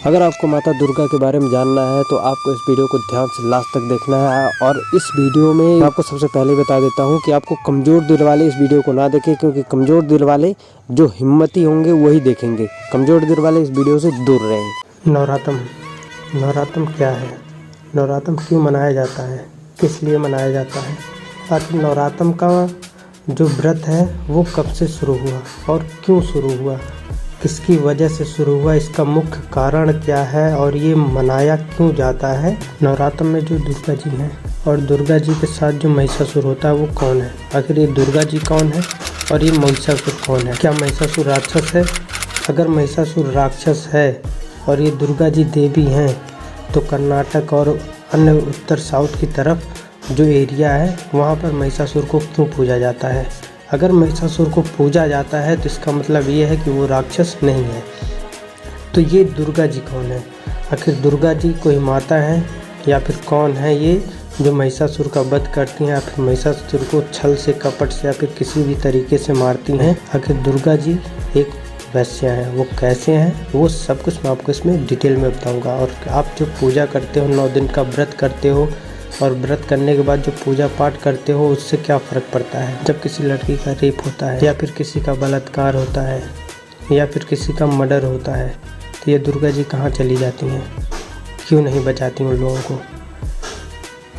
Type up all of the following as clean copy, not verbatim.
अगर आपको माता दुर्गा के बारे में जानना है तो आपको इस वीडियो को ध्यान से लास्ट तक देखना है। और इस वीडियो में मैं आपको सबसे पहले बता देता हूं कि आपको कमज़ोर दिल वाले इस वीडियो को ना देखें, क्योंकि कमज़ोर दिल वाले जो हिम्मती होंगे वही देखेंगे। कमज़ोर दिल वाले इस वीडियो से दूर रहें। नवरात्र क्या है? नवरात्र क्यों मनाया जाता है? किस लिए मनाया जाता है? आखिर नवरात्र का जो व्रत है वो कब से शुरू हुआ और क्यों शुरू हुआ, किसकी वजह से शुरू हुआ, इसका मुख्य कारण क्या है और ये मनाया क्यों जाता है? नवरात्र में जो दुर्गा जी हैं और दुर्गा जी के साथ जो महिषासुर होता है वो कौन है? आखिर ये दुर्गा जी कौन है और ये महिषासुर कौन है? क्या महिषासुर राक्षस है? अगर महिषासुर राक्षस है और ये दुर्गा जी देवी हैं तो कर्नाटक और अन्य उत्तर साउथ की तरफ जो एरिया है वहाँ पर महिषासुर को क्यों पूजा जाता है? अगर महिषासुर को पूजा जाता है तो इसका मतलब ये है कि वो राक्षस नहीं है। तो ये दुर्गा जी कौन है? आखिर दुर्गा जी कोई माता है या फिर कौन है ये जो महिषासुर का वध करती हैं या फिर महिषासुर को छल से, कपट से या फिर किसी भी तरीके से मारती हैं? आखिर दुर्गा जी एक वैश्या हैं, वो कैसे हैं, वो सब कुछ मैं आपको इसमें डिटेल में बताऊंगा। और आप जो पूजा करते हो, 9 दिन का व्रत करते हो और व्रत करने के बाद जो पूजा पाठ करते हो उससे क्या फ़र्क पड़ता है? जब किसी लड़की का रेप होता है या फिर किसी का बलात्कार होता है या फिर किसी का मर्डर होता है तो ये दुर्गा जी कहाँ चली जाती हैं? क्यों नहीं बचाती उन लोगों को?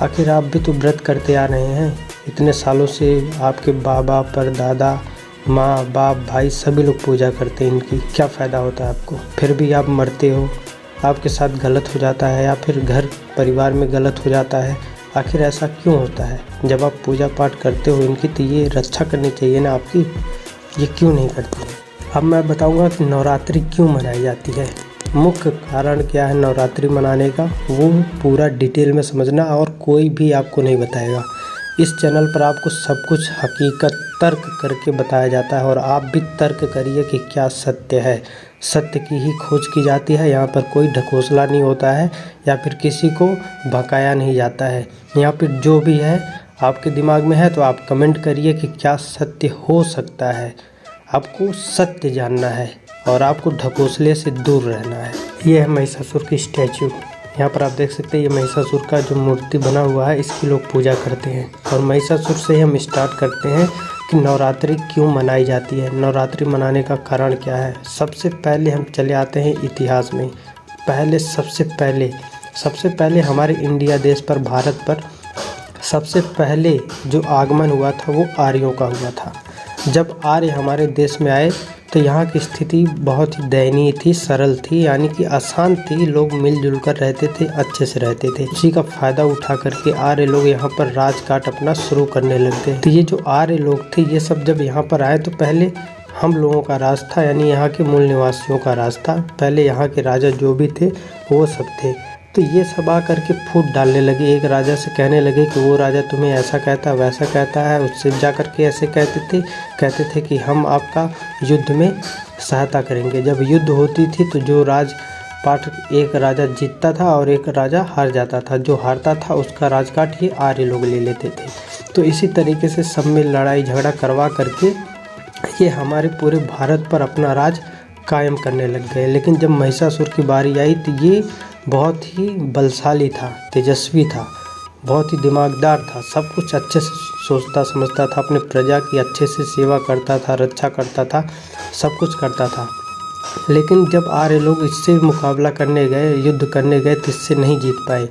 आखिर आप भी तो व्रत करते आ रहे हैं इतने सालों से, आपके बाबा परदादा, माँ बाप भाई सभी लोग पूजा करते हैं इनकी। क्या फ़ायदा होता है आपको? फिर भी आप मरते हो, आपके साथ गलत हो जाता है या फिर घर परिवार में गलत हो जाता है। आखिर ऐसा क्यों होता है? जब आप पूजा पाठ करते हो इनकी तो ये रक्षा करनी चाहिए ना आपकी, ये क्यों नहीं करती है? अब मैं बताऊंगा कि नवरात्रि क्यों मनाई जाती है, मुख्य कारण क्या है नवरात्रि मनाने का, वो पूरा डिटेल में समझना और कोई भी आपको नहीं बताएगा। इस चैनल पर आपको सब कुछ हकीकत तर्क करके बताया जाता है और आप भी तर्क करिए कि क्या सत्य है। सत्य की ही खोज की जाती है, यहाँ पर कोई ढकोसला नहीं होता है या फिर किसी को भकाया नहीं जाता है। यहाँ पर जो भी है आपके दिमाग में है तो आप कमेंट करिए कि क्या सत्य हो सकता है। आपको सत्य जानना है और आपको ढकोसले से दूर रहना है। ये है महिषासुर की स्टैचू, यहाँ पर आप देख सकते हैं। ये महिषासुर का जो मूर्ति बना हुआ है इसकी लोग पूजा करते हैं। और महिषासुर से ही हम स्टार्ट करते हैं कि नवरात्रि क्यों मनाई जाती है, नवरात्रि मनाने का कारण क्या है। सबसे पहले हम चले आते हैं इतिहास में। सबसे पहले हमारे इंडिया देश पर, भारत पर सबसे पहले जो आगमन हुआ था वो आर्यों का हुआ था। जब आर्य हमारे देश में आए तो यहाँ की स्थिति बहुत ही दयनीय थी, सरल थी, यानी कि आसान थी। लोग मिलजुल कर रहते थे, अच्छे से रहते थे। उसी का फ़ायदा उठा करके आर्य लोग यहाँ पर राजकाट अपना शुरू करने लग गए। तो ये जो आर्य लोग थे ये सब जब यहाँ पर आए तो पहले हम लोगों का राज था, यानी यहाँ के मूल निवासियों का राज था। पहले यहाँ के राजा जो भी थे वो सब थे। तो ये सब आ करके फूट डालने लगे, एक राजा से कहने लगे कि वो राजा तुम्हें ऐसा कहता वैसा कहता है। उससे जा करके ऐसे कहते थे कि हम आपका युद्ध में सहायता करेंगे। जब युद्ध होती थी तो जो राजपाट, एक राजा जीतता था और एक राजा हार जाता था। जो हारता था उसका राजकाट ही आर्य लोग ले लेते थे। तो इसी तरीके से सब में लड़ाई झगड़ा करवा करके ये हमारे पूरे भारत पर अपना राज कायम करने लग गए। लेकिन जब महिषासुर की बारी आई तो ये बहुत ही बलशाली था, तेजस्वी था, बहुत ही दिमागदार था, सब कुछ अच्छे से सोचता समझता था, अपने प्रजा की अच्छे से सेवा करता था, रक्षा करता था, सब कुछ करता था। लेकिन जब आर्य लोग इससे मुकाबला करने गए, युद्ध करने गए तो इससे नहीं जीत पाए।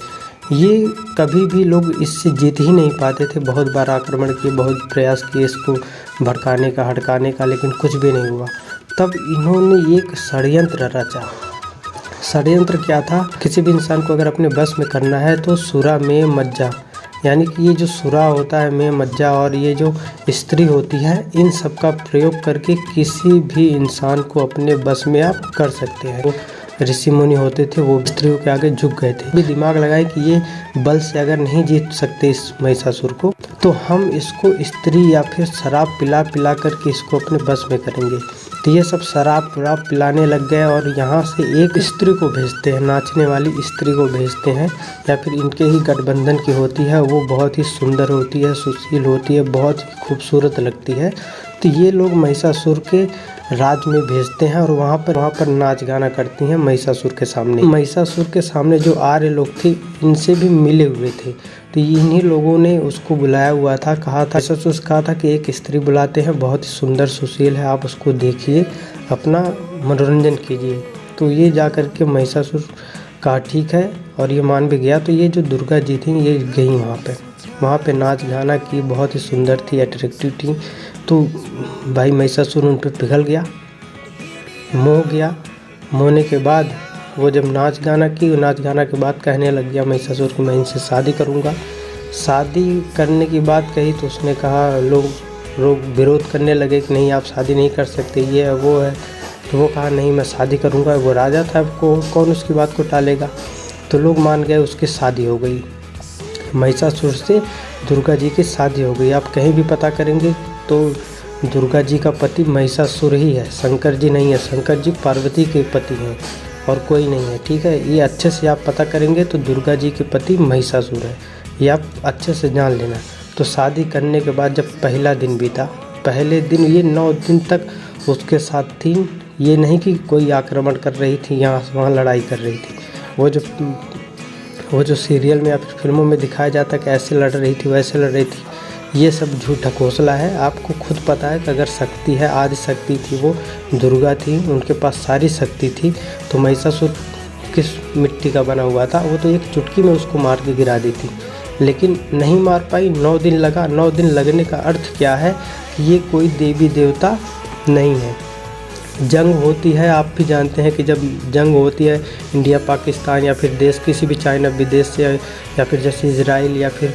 ये कभी भी लोग इससे जीत ही नहीं पाते थे। बहुत बार आक्रमण किए, बहुत प्रयास किए इसको भड़काने का, हटकाने का, लेकिन कुछ भी नहीं हुआ। तब इन्होंने एक षड्यंत्र रचा। षड्यंत्र क्या था? किसी भी इंसान को अगर अपने बस में करना है तो सुरा में मज्जा, यानी कि ये जो सुरा होता है में मज्जा और ये जो स्त्री होती है, इन सब का प्रयोग करके किसी भी इंसान को अपने बस में आप कर सकते हैं। वो ऋषि मुनि होते थे, वो स्त्रियों के आगे झुक गए थे। भी दिमाग लगाए कि ये बल से अगर नहीं जीत सकते इस महिषासुर को तो हम इसको स्त्री या फिर शराब पिला करके इसको अपने बस में करेंगे। तो ये सब शराब पिलाने लग गए और यहाँ से एक स्त्री को भेजते हैं, नाचने वाली स्त्री को भेजते हैं, या फिर इनके ही गठबंधन की होती है। वो बहुत ही सुंदर होती है, सुशील होती है, बहुत ही खूबसूरत लगती है। तो ये लोग महिषासुर के राज में भेजते हैं और वहाँ पर नाच गाना करती हैं महिषासुर के सामने। महिषासुर के सामने जो आर्य लोग थे इनसे भी मिले हुए थे, तो इन्हीं लोगों ने उसको बुलाया हुआ था। कहा था महिषासुर से कहा था कि एक स्त्री बुलाते हैं, बहुत ही सुंदर सुशील है, आप उसको देखिए, अपना मनोरंजन कीजिए। तो ये जा कर के महिषासुर कहा ठीक है, और ये मान भी गया। तो ये जो दुर्गा जी थी ये गई वहाँ पे नाच गाना की, बहुत ही सुंदर थी, अट्रैक्टिव थी। तो भाई महिषासुर उन पर पिघल गया, मोह गया। मोहने के बाद वो जब नाच गाना के बाद कहने लग गया महिषासुर कि मैं इनसे शादी करूँगा। शादी करने की बात कही तो उसने कहा, लोग विरोध करने लगे कि नहीं आप शादी नहीं कर सकते, ये है वो है। तो वो कहा नहीं मैं शादी करूँगा। वो राजा था, कौन उसकी बात को टालेगा। तो लोग मान गए, उसकी शादी हो गई। महिषासुर से दुर्गा जी की शादी हो गई। आप कहीं भी पता करेंगे तो दुर्गा जी का पति महिषासुर ही है, शंकर जी नहीं है। शंकर जी पार्वती के पति हैं और कोई नहीं है, ठीक है। ये अच्छे से आप पता करेंगे तो दुर्गा जी के पति महिषासुर है, ये आप अच्छे से जान लेना। तो शादी करने के बाद जब पहला दिन बीता, पहले दिन ये 9 दिन तक उसके साथ थी। ये नहीं कि कोई आक्रमण कर रही थी, यहाँ से वहाँ लड़ाई कर रही थी। वो जो सीरियल में या फिर फिल्मों में दिखाया जाता है कि ऐसे लड़ रही थी वैसे लड़ रही थी, ये सब झूठा घोंसला है। आपको खुद पता है कि अगर शक्ति है, आदि शक्ति थी, वो दुर्गा थी, उनके पास सारी शक्ति थी। तो महिषासुर किस मिट्टी का बना हुआ था, वो तो एक चुटकी में उसको मार के गिरा दी थी, लेकिन नहीं मार पाई। 9 दिन लगा। 9 दिन लगने का अर्थ क्या है कि ये कोई देवी देवता नहीं है। जंग होती है, आप भी जानते हैं कि जब जंग होती है इंडिया पाकिस्तान या फिर देश किसी भी चाइना विदेश से या फिर जैसे इजराइल या फिर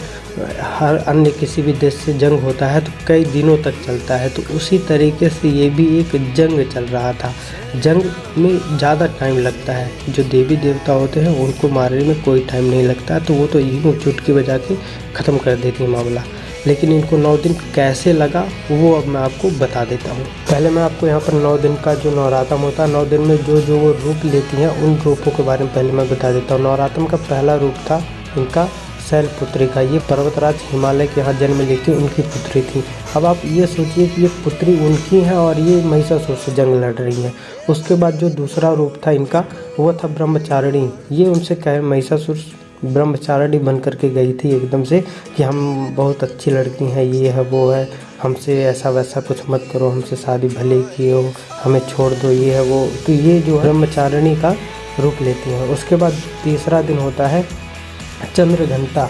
हर अन्य किसी भी देश से जंग होता है तो कई दिनों तक चलता है। तो उसी तरीके से ये भी एक जंग चल रहा था। जंग में ज़्यादा टाइम लगता है, जो देवी देवता होते हैं उनको मारने में कोई टाइम नहीं लगता, तो वो तो यूँ चुटकी बजा के ख़त्म कर देती है मामला। लेकिन इनको 9 दिन कैसे लगा वो अब मैं आपको बता देता हूँ। पहले मैं आपको यहाँ पर 9 दिन का जो नवरात्म होता है, 9 दिन में जो वो रूप लेती हैं उन रूपों के बारे में पहले मैं बता देता हूँ। नवरात्म का पहला रूप था इनका शैलपुत्री का। ये पर्वतराज हिमालय के यहाँ जन्म ली थी, उनकी पुत्री थी। अब आप ये सोचिए कि ये पुत्री उनकी है और ये महिषासुर से जंग लड़ रही हैं। उसके बाद जो दूसरा रूप था इनका वो था ब्रह्मचारिणी। ये उनसे कहे महिषासुर ब्रह्मचारिणी बन करके गई थी एकदम से कि हम बहुत अच्छी लड़की हैं, ये है वो है, हमसे ऐसा वैसा कुछ मत करो, हमसे शादी भले की हो, हमें छोड़ दो, ये है वो। तो ये जो ब्रह्मचारिणी का रूप लेती हैं। उसके बाद तीसरा दिन होता है चंद्रघंटा।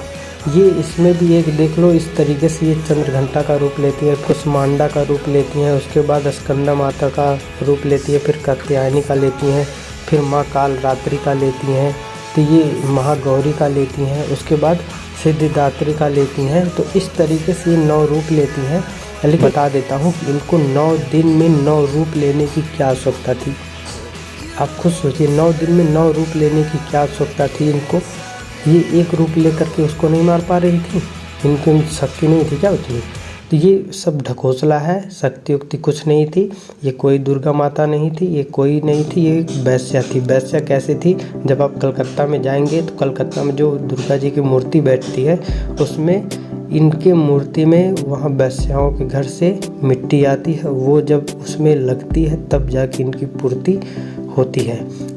ये इसमें भी एक देख लो, इस तरीके से ये चंद्रघंटा का रूप लेती है, कुष्मांडा का रूप लेती हैं। उसके बाद स्कंदा माता का रूप लेती है, फिर कात्यायनी का लेती हैं, फिर माँ काल रात्रि का लेती हैं, तो ये महागौरी का लेती हैं। उसके बाद सिद्धिदात्री का लेती हैं। तो इस तरीके से ये 9 रूप लेती हैं। लेकिन बता देता हूँ इनको 9 दिन में 9 रूप लेने की क्या आवश्यकता थी। आप खुद सोचिए, 9 दिन में 9 रूप लेने की क्या आवश्यकता थी इनको। ये एक रूप लेकर के उसको नहीं मार पा रही थी, इनकी शक्ति नहीं थी क्या उतनी। तो ये सब ढकोसला है, शक्ति उक्ति कुछ नहीं थी। ये कोई दुर्गा माता नहीं थी, ये कोई नहीं थी, ये एक वैश्या थी। वैश्या कैसे थी, जब आप कलकत्ता में जाएंगे तो कलकत्ता में जो दुर्गा जी की मूर्ति बैठती है उसमें इनके मूर्ति में वहाँ वैश्याओं के घर से मिट्टी आती है, वो जब उसमें लगती है तब जाके इनकी पूर्ति होती है।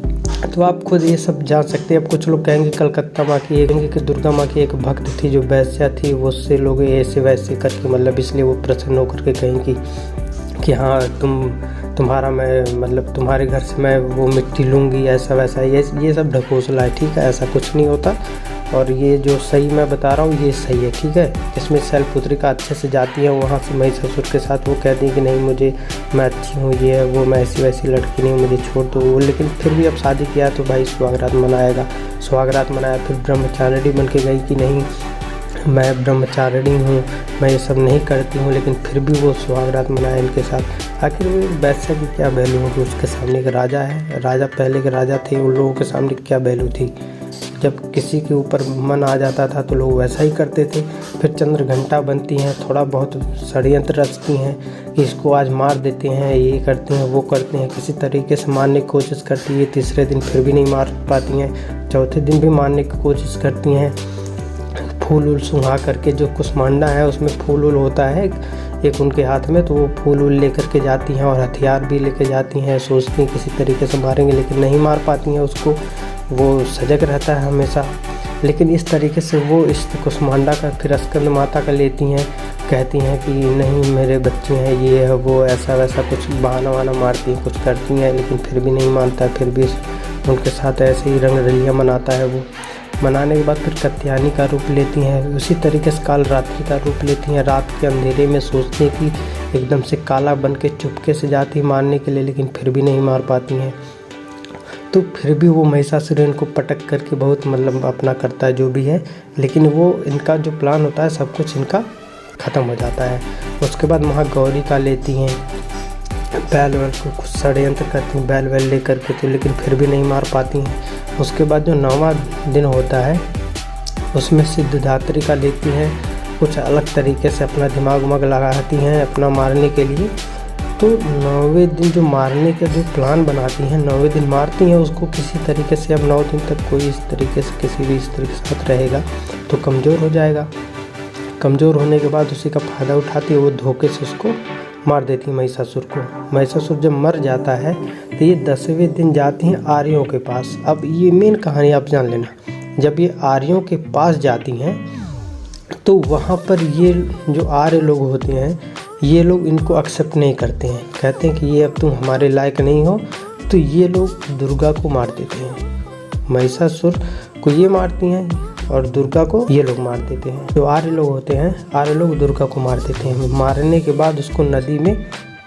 तो आप खुद ये सब जान सकते हैं। अब कुछ लोग कहेंगे कलकत्ता माँ की, कहेंगे कि दुर्गा माँ की एक भक्त थी जो वैश्या थी, वो उससे लोग ऐसे वैसे करके मतलब इसलिए वो प्रसन्न होकर के कहेंगे कि हाँ तुम्हारा मैं मतलब तुम्हारे घर से मैं वो मिट्टी लूँगी, ऐसा वैसा। ये सब ढकोसला है, ठीक है, ऐसा कुछ नहीं होता। और ये जो सही मैं बता रहा हूँ ये सही है, ठीक है। इसमें शैलपुत्री का अच्छे से जाती है वहाँ से महिषासुर के साथ, वो कहती है कि नहीं मुझे, मैं अच्छी हूँ, ये है वो, मैं ऐसी वैसी लड़की नहीं, मुझे छोड़ दो वो। लेकिन फिर भी अब शादी किया तो भाई सुहागरात मनाएगा, सुहागरात मनाया। फिर ब्रह्मचारिणी बन के गई कि नहीं मैं ब्रह्मचारिणी हूँ, मैं ये सब नहीं करती हूँ, लेकिन फिर भी वो सुहागरात मनाया इनके साथ। आखिर वो वैश्या की क्या वैल्यू होगी, उसके सामने एक राजा है, राजा पहले के राजा थे, उन लोगों के सामने क्या वैल्यू थी। जब किसी के ऊपर मन आ जाता था तो लोग वैसा ही करते थे। फिर चंद्रघंटा बनती हैं, थोड़ा बहुत षड्यंत्र रचती हैं कि इसको आज मार देते हैं, ये करते हैं वो करते हैं, किसी तरीके से मारने की कोशिश करती है। तीसरे दिन फिर भी नहीं मार पाती हैं, चौथे दिन भी मारने की कोशिश करती हैं। फूल उल सुंघा करके, जो कुष्मांडा है उसमें फूल उल होता है, एक उनके हाथ में, तो वो फूल वूल लेकर के जाती हैं और हथियार भी लेके जाती हैं, सोचती हैं किसी तरीके से मारेंगे, लेकिन नहीं मार पाती हैं उसको। वो सजग रहता है हमेशा, लेकिन इस तरीके से वो इस कुष्मांडा का फिर स्कंद माता का लेती हैं, कहती हैं कि नहीं मेरे बच्चे हैं, ये है वो, ऐसा वैसा कुछ बहाना वहाना मारती हैं, कुछ करती हैं, लेकिन फिर भी नहीं मानता। फिर भी उनके साथ ऐसे ही रंग रलियाँ मनाता है वो। मनाने के बाद फिर कात्यायनी का रूप लेती हैं, उसी तरीके से काल रात्रि का रूप लेती हैं। रात के अंधेरे में सोचती हैं कि एकदम से काला बन के चुपके से जाती मारने के लिए, लेकिन फिर भी नहीं मार पाती हैं। तो फिर भी वो महिषासुर इनको पटक करके बहुत मतलब अपना करता है जो भी है, लेकिन वो इनका जो प्लान होता है सब कुछ इनका ख़त्म हो जाता है। उसके बाद महागौरी का लेती हैं, बैल वैल को कुछ षड्यंत्र करती हैं बैल वैल लेकर के, तो लेकिन फिर भी नहीं मार पाती हैं। उसके बाद जो 9वां दिन होता है उसमें सिद्धिदात्री का लेती हैं, कुछ अलग तरीके से अपना दिमाग उमाग लगाती हैं अपना मारने के लिए। तो 9वें दिन जो मारने का जो प्लान बनाती हैं, 9वें दिन मारती हैं उसको किसी तरीके से। अब 9 दिन तक कोई इस तरीके से किसी भी इस तरीके से साथ रहेगा तो कमज़ोर हो जाएगा। कमज़ोर होने के बाद उसी का फ़ायदा उठाती है, वो धोखे से उसको मार देती है महिषासुर को। महिषासुर जब मर जाता है तो ये 10वें दिन जाती हैं आर्यों के पास। अब ये मेन कहानी आप जान लेना, जब ये आर्यों के पास जाती हैं तो वहाँ पर ये जो आर्य लोग होते हैं ये लोग इनको एक्सेप्ट नहीं करते हैं, कहते हैं कि ये अब तुम हमारे लायक नहीं हो। तो ये लोग दुर्गा को मार देते हैं, महिषासुर को ये मारती हैं और दुर्गा को ये लोग मार देते हैं। जो आर्य लोग होते हैं, आर्य लोग दुर्गा को मार देते हैं। मारने के बाद उसको नदी में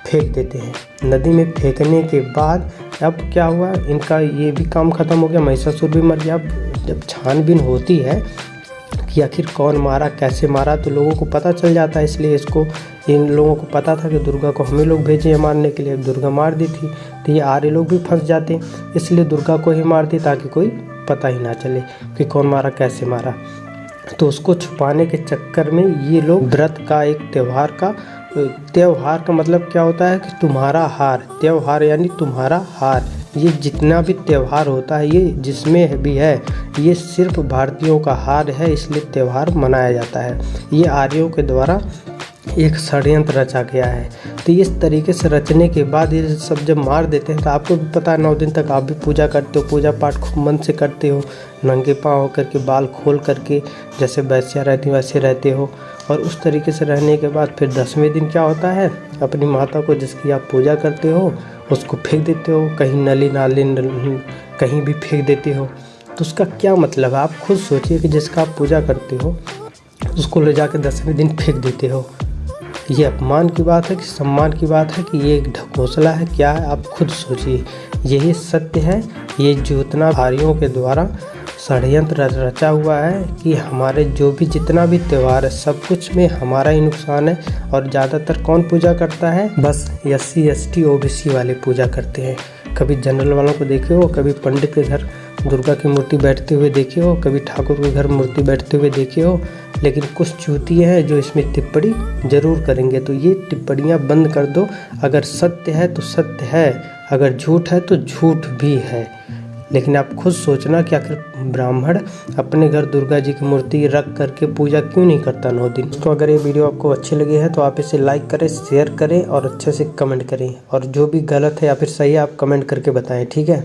फेंक देते हैं। नदी में फेंकने के बाद अब क्या हुआ, इनका ये भी काम ख़त्म हो गया, महिषासुर भी मर गया। अब जब छानबीन होती है कि आखिर कौन मारा कैसे मारा, तो लोगों को पता चल जाता है। इसलिए इसको इन लोगों को पता था कि दुर्गा को हमें लोग भेजे हैं मारने के लिए, दुर्गा मार दी थी। तो ये आर्य लोग भी फंस जाते, इसलिए दुर्गा को ही मार दी ताकि कोई पता ही ना चले कि कौन मारा कैसे मारा। तो उसको छुपाने के चक्कर में ये लोग व्रत का एक त्यौहार का मतलब क्या होता है कि तुम्हारा हार, त्यौहार यानी तुम्हारा हार। ये जितना भी त्यौहार होता है ये जिसमें भी है ये सिर्फ भारतीयों का हार है, इसलिए त्यौहार मनाया जाता है। ये आर्यों के द्वारा एक षड्यंत्र रचा गया है। तो इस तरीके से रचने के बाद ये सब जब मार देते हैं तो आपको भी पता है 9 दिन तक आप भी पूजा करते हो, पूजा पाठ खूब मन से करते हो, नंगे पाँव होकर के बाल खोल करके जैसे वैश्या रहती वैसे रहते हो। और उस तरीके से रहने के बाद फिर 10वें दिन क्या होता है, अपनी माता को जिसकी आप पूजा करते हो उसको फेंक देते हो, कहीं नली नाली कहीं भी फेंक देते हो। तो उसका क्या मतलब है, आप खुद सोचिए कि जिसका आप पूजा करते हो उसको ले जाकर 10वें दिन फेंक देते हो। ये अपमान की बात है कि सम्मान की बात है कि ये एक ढकोसला है, क्या है आप खुद सोचिए। यही सत्य है, ये जितना आर्यों के द्वारा षड्यंत्र रचा हुआ है कि हमारे जो भी जितना भी त्यौहार है सब कुछ में हमारा ही नुकसान है। और ज़्यादातर कौन पूजा करता है, बस SC ST OBC वाले पूजा करते हैं। कभी जनरल वालों को देखे हो, कभी पंडित के घर दुर्गा की मूर्ति बैठते हुए देखे हो, कभी ठाकुर के घर मूर्ति बैठते हुए देखे हो। लेकिन कुछ चूतिए हैं जो इसमें टिप्पणी जरूर करेंगे, तो ये टिप्पणियाँ बंद कर दो। अगर सत्य है तो सत्य है, अगर झूठ है तो झूठ भी है। लेकिन आप खुद सोचना कि आखिर ब्राह्मण अपने घर दुर्गा जी की मूर्ति रख करके पूजा क्यों नहीं करता 9 दिन। तो अगर ये वीडियो आपको अच्छी लगी है तो आप इसे लाइक करें, शेयर करें और अच्छे से कमेंट करें। और जो भी गलत है या फिर सही है आप कमेंट करके बताएं, ठीक है।